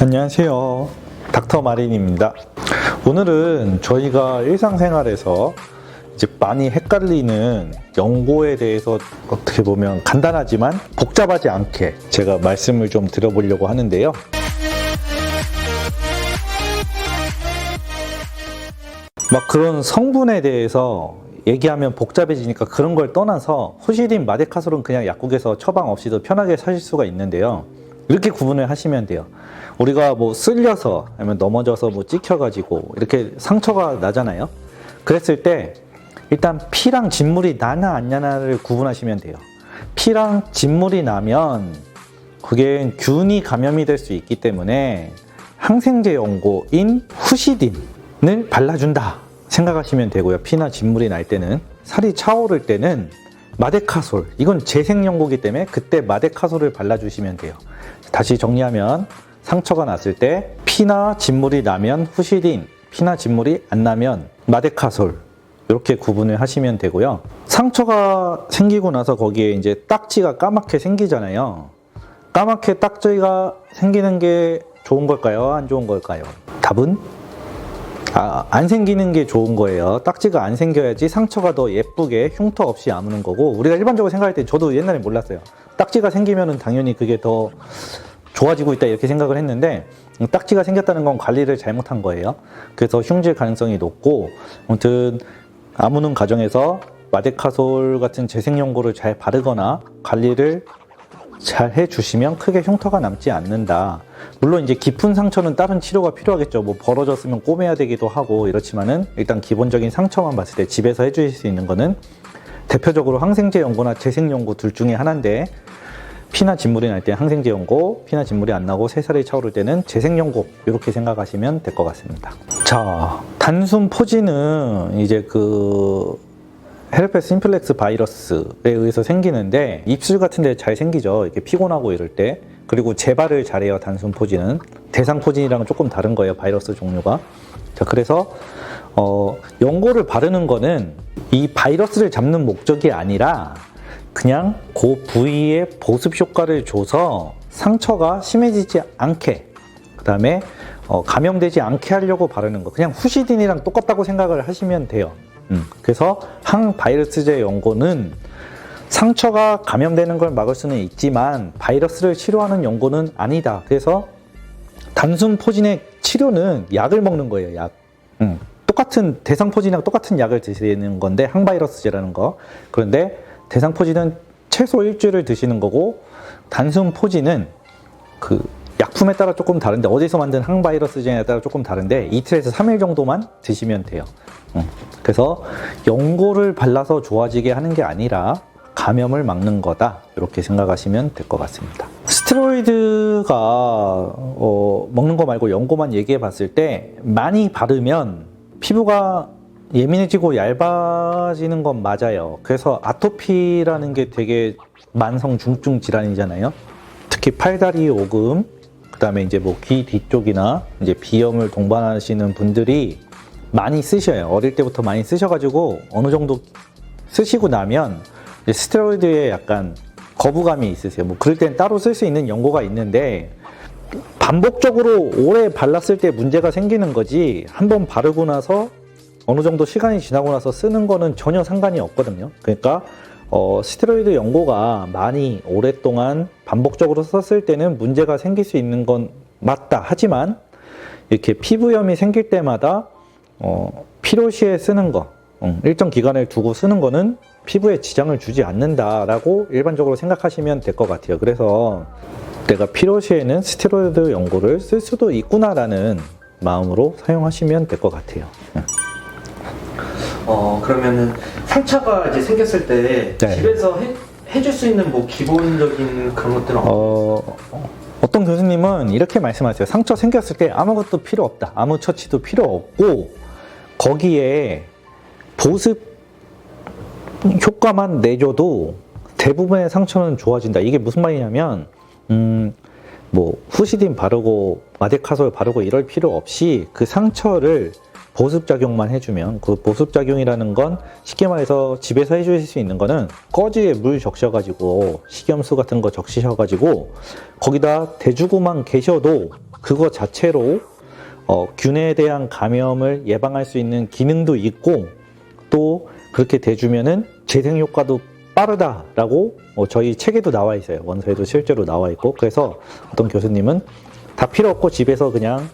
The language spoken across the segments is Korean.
안녕하세요. 닥터 마린입니다. 오늘은 저희가 일상생활에서 이제 많이 헷갈리는 연고에 대해서 어떻게 보면 간단하지만 복잡하지 않게 제가 말씀을 좀 드려보려고 하는데요. 막 그런 성분에 대해서 얘기하면 복잡해지니까 그런 걸 떠나서 후시딘, 마데카솔은 그냥 약국에서 처방 없이도 편하게 사실 수가 있는데요. 이렇게 구분을 하시면 돼요. 우리가 뭐 쓸려서 아니면 넘어져서 뭐 찍혀가지고 이렇게 상처가 나잖아요. 그랬을 때 일단 피랑 진물이 나나 안 나나를 구분하시면 돼요. 피랑 진물이 나면 그게 균이 감염이 될 수 있기 때문에 항생제 연고인 후시딘을 발라준다 생각하시면 되고요. 피나 진물이 날 때는. 살이 차오를 때는 마데카솔, 이건 재생 연고이기 때문에 그때 마데카솔을 발라주시면 돼요. 다시 정리하면 상처가 났을 때 피나 진물이 나면 후시딘, 피나 진물이 안 나면 마데카솔, 이렇게 구분을 하시면 되고요. 상처가 생기고 나서 거기에 이제 딱지가 까맣게 생기잖아요. 까맣게 딱지가 생기는 게 좋은 걸까요? 안 좋은 걸까요? 답은 안 생기는 게 좋은 거예요. 딱지가 안 생겨야지 상처가 더 예쁘게 흉터 없이 아무는 거고, 우리가 일반적으로 생각할 때 저도 옛날에 몰랐어요. 딱지가 생기면은 당연히 그게 더 좋아지고 있다 이렇게 생각을 했는데, 딱지가 생겼다는 건 관리를 잘못한 거예요. 그래서 흉질 가능성이 높고, 아무튼 아무는 과정에서 마데카솔 같은 재생 연고를 잘 바르거나 관리를 잘 해주시면 크게 흉터가 남지 않는다. 물론 이제 깊은 상처는 다른 치료가 필요하겠죠. 뭐 벌어졌으면 꼬매야 되기도 하고 이렇지만은 일단 기본적인 상처만 봤을 때 집에서 해주실 수 있는 거는 대표적으로 항생제 연고나 재생 연고 둘 중에 하나인데, 피나 진물이 날 때 항생제 연고, 피나 진물이 안 나고 새살이 차오를 때는 재생 연고, 이렇게 생각하시면 될 것 같습니다. 자, 단순 포진은 이제 헤르페스 심플렉스 바이러스에 의해서 생기는데 입술 같은 데 잘 생기죠. 이렇게 피곤하고 이럴 때. 그리고 재발을 잘해요. 단순 포진은. 대상 포진이랑은 조금 다른 거예요. 바이러스 종류가. 자, 그래서 연고를 바르는 거는 이 바이러스를 잡는 목적이 아니라 그냥 그 부위에 보습 효과를 줘서 상처가 심해지지 않게, 그 다음에 감염되지 않게 하려고 바르는 거. 그냥 후시딘이랑 똑같다고 생각을 하시면 돼요. 그래서 항바이러스제 연고는 상처가 감염되는 걸 막을 수는 있지만 바이러스를 치료하는 연고는 아니다. 그래서 단순 포진의 치료는 약을 먹는 거예요. 약. 똑같은 대상 포진이랑 똑같은 약을 드시는 건데, 항바이러스제라는 거. 그런데 대상 포진은 최소 일주일을 드시는 거고, 단순 포진은 그 약품에 따라 조금 다른데, 어디서 만든 항바이러스제에 따라 조금 다른데 이틀에서 3일 정도만 드시면 돼요. 그래서 연고를 발라서 좋아지게 하는 게 아니라 감염을 막는 거다, 이렇게 생각하시면 될 것 같습니다. 스테로이드가 먹는 거 말고 연고만 얘기해 봤을 때 많이 바르면 피부가 예민해지고 얇아지는 건 맞아요. 그래서 아토피라는 게 되게 만성 중증 질환이잖아요. 특히 팔다리 오금, 그 다음에 이제 뭐 귀 뒤쪽이나 이제 비염을 동반하시는 분들이 많이 쓰셔요. 어릴 때부터 많이 쓰셔가지고 어느 정도 쓰시고 나면 이제 스테로이드에 약간 거부감이 있으세요. 뭐 그럴 땐 따로 쓸 수 있는 연고가 있는데, 반복적으로 오래 발랐을 때 문제가 생기는 거지, 한번 바르고 나서 어느 정도 시간이 지나고 나서 쓰는 거는 전혀 상관이 없거든요. 그러니까 스테로이드 연고가 많이 오랫동안 반복적으로 썼을 때는 문제가 생길 수 있는 건 맞다. 하지만 이렇게 피부염이 생길 때마다 필요시에 쓰는 거, 일정 기간을 두고 쓰는 거는 피부에 지장을 주지 않는다라고 일반적으로 생각하시면 될 것 같아요. 그래서 내가 필요시에는 스테로이드 연고를 쓸 수도 있구나라는 마음으로 사용하시면 될 것 같아요. 그러면은 상처가 이제 생겼을 때 네. 집에서 해줄 수 있는 뭐 기본적인 그런 것들은 어떤 교수님은 이렇게 말씀하세요. 상처 생겼을 때 아무것도 필요 없다. 아무 처치도 필요 없고 거기에 보습 효과만 내줘도 대부분의 상처는 좋아진다. 이게 무슨 말이냐면 뭐 후시딘 바르고 마데카솔 바르고 이럴 필요 없이 그 상처를 보습작용만 해주면, 그 보습작용이라는 건 쉽게 말해서 집에서 해주실 수 있는 거는 꺼지에 물 적셔가지고 식염수 같은 거 적시셔가지고 거기다 대주고만 계셔도 그거 자체로 균에 대한 감염을 예방할 수 있는 기능도 있고 또 그렇게 대주면은 재생 효과도 빠르다라고 저희 책에도 나와 있어요. 원서에도 실제로 나와 있고 그래서 어떤 교수님은 다 필요 없고 집에서 그냥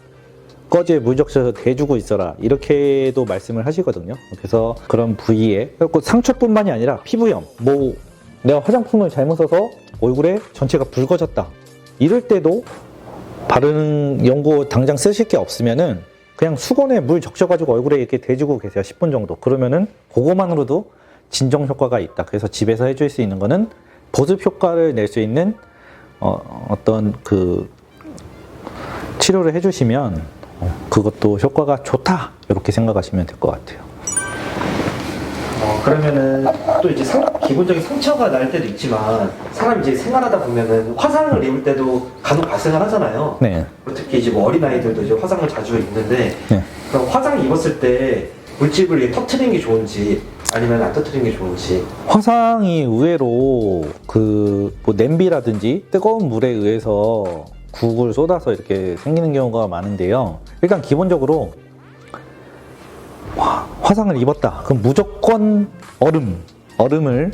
꺼지에 물 적셔서 대주고 있어라 이렇게도 말씀을 하시거든요. 그래서 그런 부위에 그리고 상처뿐만이 아니라 피부염 뭐 내가 화장품을 잘못 써서 얼굴에 전체가 붉어졌다 이럴 때도 바르는 연고 당장 쓰실 게 없으면은 그냥 수건에 물 적셔가지고 얼굴에 이렇게 대주고 계세요. 10분 정도. 그러면은 그거만으로도 진정 효과가 있다. 그래서 집에서 해줄 수 있는 거는 보습 효과를 낼 수 있는 어떤 그 치료를 해주시면 그것도 효과가 좋다. 이렇게 생각하시면 될 것 같아요. 그러면은 또 이제 기본적인 상처가 날 때도 있지만 사람이 이제 생활하다 보면은 화상을 입을 때도 간혹 발생을 하잖아요. 네. 특히 이제 뭐 어린아이들도 이제 화상을 자주 입는데 네. 그럼 화상 입었을 때 물집을 터트리는 게 좋은지 아니면 안 터트리는 게 좋은지. 화상이 의외로 그 뭐 냄비라든지 뜨거운 물에 의해서 국을 쏟아서 이렇게 생기는 경우가 많은데요. 일단 기본적으로 화상을 입었다. 그럼 무조건 얼음을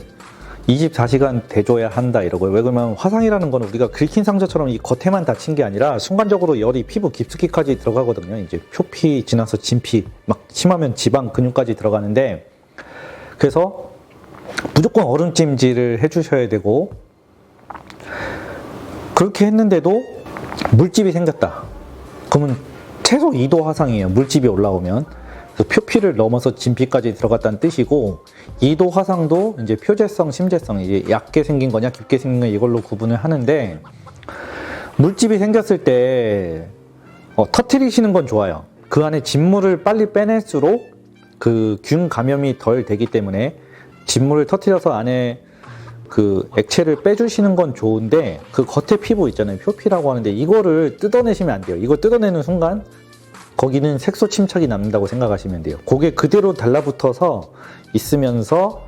24시간 대줘야 한다 이러고요. 왜 그러면 화상이라는 건 우리가 긁힌 상처처럼 이 겉에만 다친 게 아니라 순간적으로 열이 피부 깊숙이까지 들어가거든요. 이제 표피 지나서 진피, 막 심하면 지방 근육까지 들어가는데 그래서 무조건 얼음찜질을 해주셔야 되고 그렇게 했는데도 물집이 생겼다. 그러면 최소 2도 화상이에요. 물집이 올라오면. 표피를 넘어서 진피까지 들어갔다는 뜻이고 2도 화상도 이제 표재성, 심재성 이제 얕게 생긴 거냐 깊게 생긴 거냐 이걸로 구분을 하는데 물집이 생겼을 때 터트리시는 건 좋아요. 그 안에 진물을 빨리 빼낼수록 그 균 감염이 덜 되기 때문에 진물을 터트려서 안에 그 액체를 빼주시는 건 좋은데 그 겉에 피부 있잖아요. 표피라고 하는데 이거를 뜯어내시면 안 돼요. 이거 뜯어내는 순간 거기는 색소 침착이 남는다고 생각하시면 돼요. 그게 그대로 달라붙어서 있으면서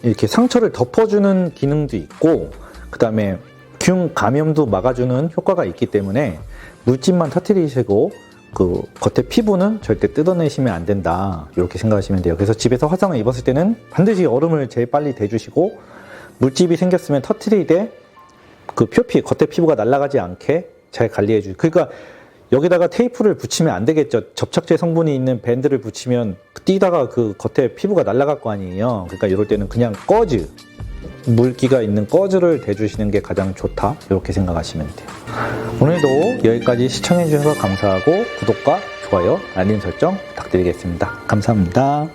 이렇게 상처를 덮어주는 기능도 있고 그 다음에 균 감염도 막아주는 효과가 있기 때문에 물집만 터트리시고 그 겉에 피부는 절대 뜯어내시면 안 된다 이렇게 생각하시면 돼요. 그래서 집에서 화상을 입었을 때는 반드시 얼음을 제일 빨리 대주시고 물집이 생겼으면 터트리되 그 표피 겉에 피부가 날아가지 않게 잘 관리해 주세요. 그러니까 여기다가 테이프를 붙이면 안 되겠죠. 접착제 성분이 있는 밴드를 붙이면 뛰다가 그 겉에 피부가 날아갈 거 아니에요. 그러니까 이럴 때는 그냥 꺼즈, 물기가 있는 꺼즈를 대주시는 게 가장 좋다 이렇게 생각하시면 돼요. 오늘도 여기까지 시청해 주셔서 감사하고 구독과 좋아요, 알림 설정 부탁드리겠습니다. 감사합니다.